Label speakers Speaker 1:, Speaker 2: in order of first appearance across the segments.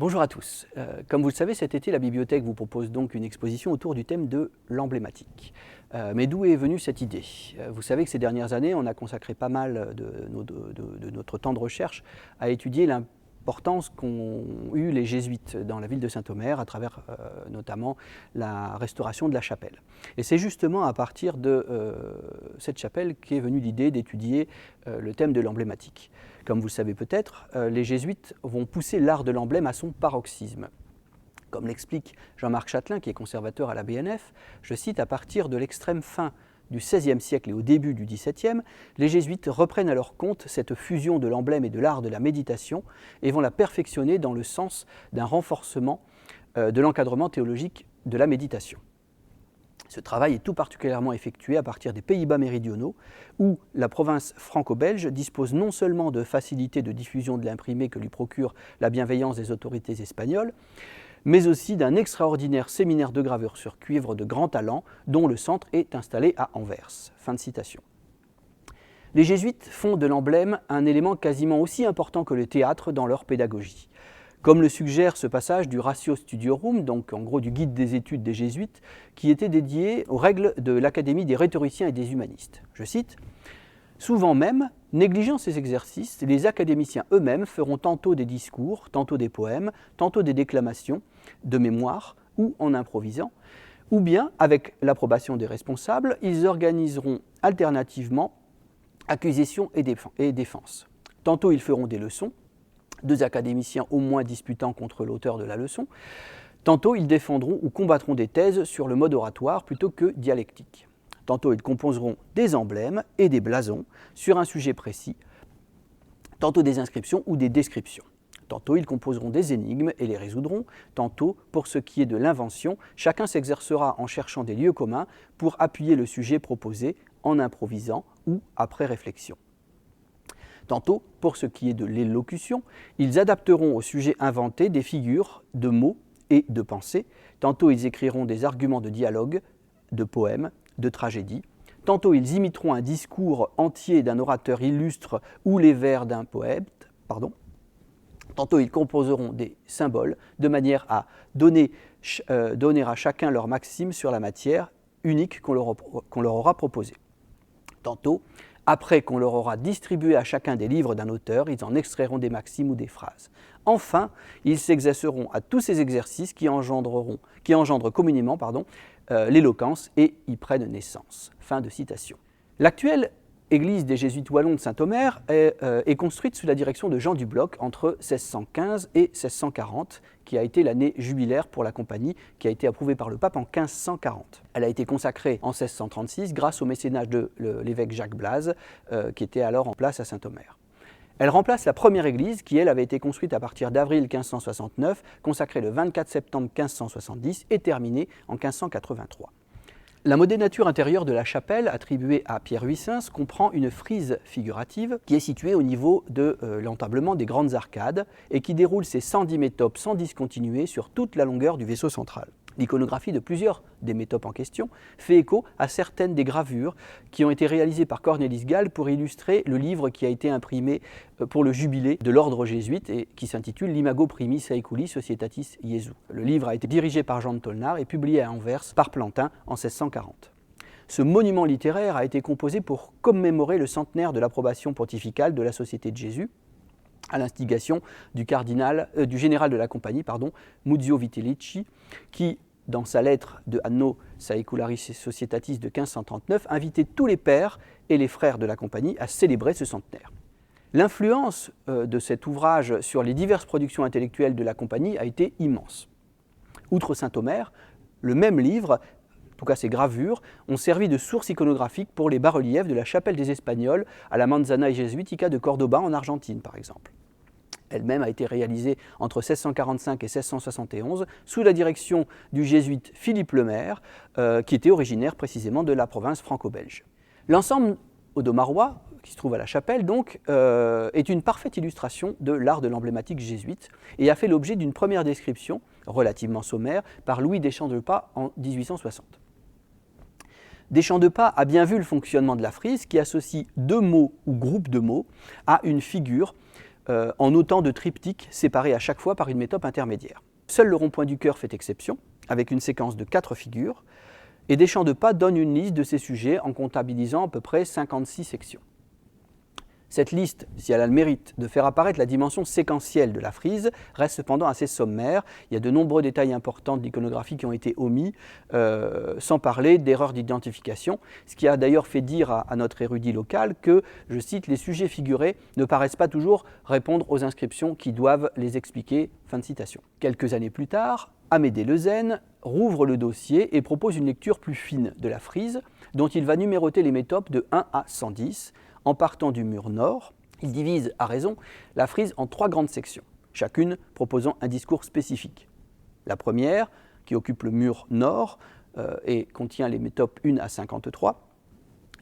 Speaker 1: Bonjour à tous. Comme vous le savez, cet été, la bibliothèque vous propose donc une exposition autour du thème de l'emblématique. Mais d'où est venue cette idée? Vous savez que ces dernières années, on a consacré pas mal de notre temps de recherche à étudier l'importance qu'ont eu les jésuites dans la ville de Saint-Omer à travers notamment la restauration de la chapelle. Et c'est justement à partir de cette chapelle qu'est venue l'idée d'étudier le thème de l'emblématique. Comme vous le savez peut-être, les jésuites vont pousser l'art de l'emblème à son paroxysme. Comme l'explique Jean-Marc Chatelain, qui est conservateur à la BNF, je cite, « À partir de l'extrême fin du XVIe siècle et au début du XVIIe, les jésuites reprennent à leur compte cette fusion de l'emblème et de l'art de la méditation et vont la perfectionner dans le sens d'un renforcement de l'encadrement théologique de la méditation. » Ce travail est tout particulièrement effectué à partir des Pays-Bas méridionaux, où la province franco-belge dispose non seulement de facilités de diffusion de l'imprimé que lui procure la bienveillance des autorités espagnoles, mais aussi d'un extraordinaire séminaire de gravure sur cuivre de grand talent, dont le centre est installé à Anvers. Fin de citation. Les jésuites font de l'emblème un élément quasiment aussi important que le théâtre dans leur pédagogie. Comme le suggère ce passage du Ratio Studiorum, donc en gros du guide des études des jésuites, qui était dédié aux règles de l'Académie des rhétoriciens et des humanistes. Je cite, « Souvent même, négligeant ces exercices, les académiciens eux-mêmes feront tantôt des discours, tantôt des poèmes, tantôt des déclamations, de mémoire ou en improvisant, ou bien, avec l'approbation des responsables, ils organiseront alternativement acquisition et défense. Tantôt ils feront des leçons, deux académiciens au moins disputant contre l'auteur de la leçon, tantôt ils défendront ou combattront des thèses sur le mode oratoire plutôt que dialectique. Tantôt ils composeront des emblèmes et des blasons sur un sujet précis, tantôt des inscriptions ou des descriptions. Tantôt ils composeront des énigmes et les résoudront, tantôt, pour ce qui est de l'invention, chacun s'exercera en cherchant des lieux communs pour appuyer le sujet proposé en improvisant ou après réflexion. Tantôt, pour ce qui est de l'élocution, ils adapteront au sujet inventé des figures de mots et de pensées. Tantôt, ils écriront des arguments de dialogue, de poèmes, de tragédies. Tantôt, ils imiteront un discours entier d'un orateur illustre ou les vers d'un poète. Tantôt, ils composeront des symboles de manière à donner à chacun leur maxime sur la matière unique qu'on leur aura proposée. Tantôt, après qu'on leur aura distribué à chacun des livres d'un auteur, ils en extrairont des maximes ou des phrases. Enfin, ils s'exerceront à tous ces exercices qui engendrent communément l'éloquence et y prennent naissance. Fin de citation. L'actuelle église des Jésuites wallons de Saint-Omer est construite sous la direction de Jean du Bloc entre 1615 et 1640, qui a été l'année jubilaire pour la compagnie, qui a été approuvée par le pape en 1540. Elle a été consacrée en 1636 grâce au mécénat de l'évêque Jacques Blaz, qui était alors en place à Saint-Omer. Elle remplace la première église qui, elle, avait été construite à partir d'avril 1569, consacrée le 24 septembre 1570 et terminée en 1583. La modénature intérieure de la chapelle, attribuée à Pierre Huysens, comprend une frise figurative qui est située au niveau de l'entablement des grandes arcades et qui déroule ses 110 métopes sans discontinuer sur toute la longueur du vaisseau central. L'iconographie de plusieurs des métopes en question fait écho à certaines des gravures qui ont été réalisées par Cornelis Gall pour illustrer le livre qui a été imprimé pour le jubilé de l'ordre jésuite et qui s'intitule L'Imago Primi Saeculi Societatis Jesu. Le livre a été dirigé par Jean de Tolnard et publié à Anvers par Plantin en 1640. Ce monument littéraire a été composé pour commémorer le centenaire de l'approbation pontificale de la Société de Jésus, à l'instigation du général de la compagnie, Muzio Vitelleschi, qui, dans sa lettre de Anno Saecularis Societatis de 1539, invitait tous les pères et les frères de la compagnie à célébrer ce centenaire. L'influence de cet ouvrage sur les diverses productions intellectuelles de la compagnie a été immense. Outre Saint-Omer, le même livre, en tout cas ses gravures, ont servi de source iconographique pour les bas-reliefs de la chapelle des Espagnols à la Manzana Jesuitica de Cordoba en Argentine, par exemple. Elle-même a été réalisée entre 1645 et 1671 sous la direction du jésuite Philippe Lemaire, qui était originaire précisément de la province franco-belge. L'ensemble audomarois, qui se trouve à la chapelle, donc, est une parfaite illustration de l'art de l'emblématique jésuite et a fait l'objet d'une première description, relativement sommaire, par Louis Deschamps-de-Pas en 1860. Deschamps-de-Pas a bien vu le fonctionnement de la frise qui associe deux mots ou groupes de mots à une figure en autant de triptyques séparés à chaque fois par une métope intermédiaire. Seul le rond-point du cœur fait exception, avec une séquence de 4 figures, et Deschamps de Pas donne une liste de ces sujets en comptabilisant à peu près 56 sections. Cette liste, si elle a le mérite de faire apparaître la dimension séquentielle de la frise, reste cependant assez sommaire. Il y a de nombreux détails importants de l'iconographie qui ont été omis, sans parler d'erreurs d'identification, ce qui a d'ailleurs fait dire à notre érudit local que, je cite, « les sujets figurés ne paraissent pas toujours répondre aux inscriptions qui doivent les expliquer ». Fin de citation. Quelques années plus tard, Amédée Lezaine rouvre le dossier et propose une lecture plus fine de la frise, dont il va numéroter les métopes de 1 à 110, en partant du mur nord. Il divise, à raison, la frise en 3 grandes sections, chacune proposant un discours spécifique. La première, qui occupe le mur nord et contient les métopes 1 à 53,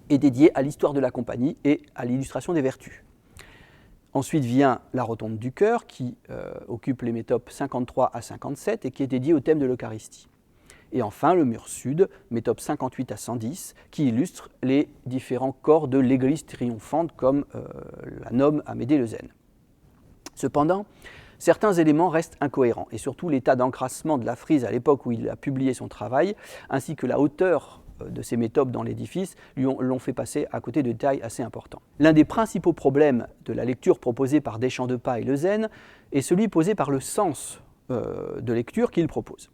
Speaker 1: est dédiée à l'histoire de la compagnie et à l'illustration des vertus. Ensuite vient la rotonde du cœur, qui occupe les métopes 53 à 57 et qui est dédiée au thème de l'Eucharistie. Et enfin, le mur sud, métope 58 à 110, qui illustre les différents corps de l'Église triomphante, comme la nomme Amédée Lezaine. Cependant, certains éléments restent incohérents, et surtout l'état d'encrassement de la frise à l'époque où il a publié son travail, ainsi que la hauteur de ces métopes dans l'édifice, l'ont fait passer à côté de détails assez importants. L'un des principaux problèmes de la lecture proposée par Deschamps de Pas et Lezaine est celui posé par le sens de lecture qu'il propose,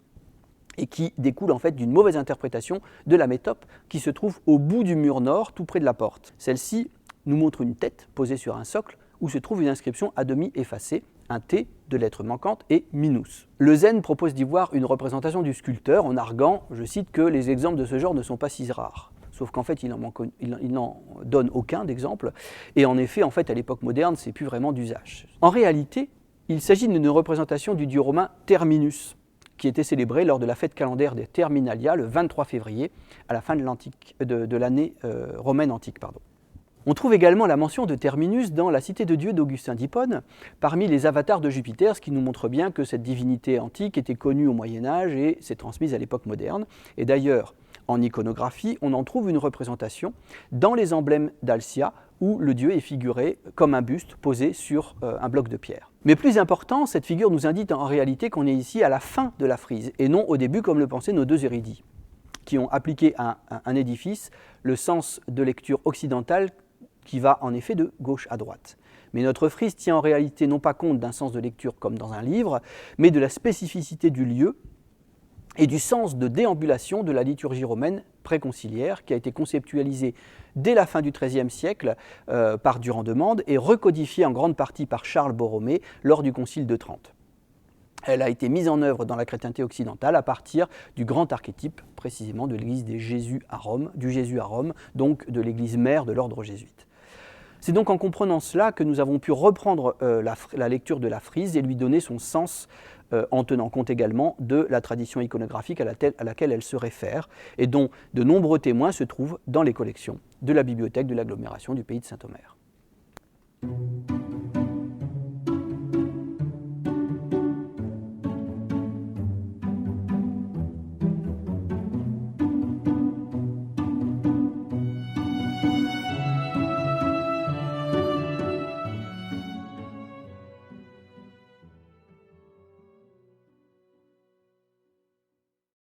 Speaker 1: et qui découle en fait d'une mauvaise interprétation de la métope qui se trouve au bout du mur nord, tout près de la porte. Celle-ci nous montre une tête posée sur un socle où se trouve une inscription à demi effacée, un T de lettres manquantes et minus. Lezaine propose d'y voir une représentation du sculpteur en arguant, je cite, que les exemples de ce genre ne sont pas si rares. Sauf qu'en fait, il n'en donne aucun d'exemple, et en effet, à l'époque moderne, c'est plus vraiment d'usage. En réalité, il s'agit d'une représentation du dieu romain Terminus, qui était célébré lors de la fête calendaire des Terminalia le 23 février, à la fin de l'année romaine antique. On trouve également la mention de Terminus dans la Cité de Dieu d'Augustin d'Hippone, parmi les avatars de Jupiter, ce qui nous montre bien que cette divinité antique était connue au Moyen-Âge et s'est transmise à l'époque moderne. Et d'ailleurs, en iconographie, on en trouve une représentation dans les emblèmes d'Alcia, où le dieu est figuré comme un buste posé sur un bloc de pierre. Mais plus important, cette figure nous indique en réalité qu'on est ici à la fin de la frise, et non au début comme le pensaient nos deux érudits, qui ont appliqué à un édifice le sens de lecture occidentale qui va en effet de gauche à droite. Mais notre frise tient en réalité non pas compte d'un sens de lecture comme dans un livre, mais de la spécificité du lieu et du sens de déambulation de la liturgie romaine préconciliaire qui a été conceptualisée dès la fin du XIIIe siècle par Durand-de-Mande et recodifiée en grande partie par Charles Borromée lors du Concile de Trente. Elle a été mise en œuvre dans la chrétienté occidentale à partir du grand archétype, précisément de l'église du Jésus à Rome, donc de l'église mère de l'ordre jésuite. C'est donc en comprenant cela que nous avons pu reprendre la lecture de la frise et lui donner son sens en tenant compte également de la tradition iconographique à laquelle elle se réfère et dont de nombreux témoins se trouvent dans les collections de la bibliothèque de l'agglomération du pays de Saint-Omer.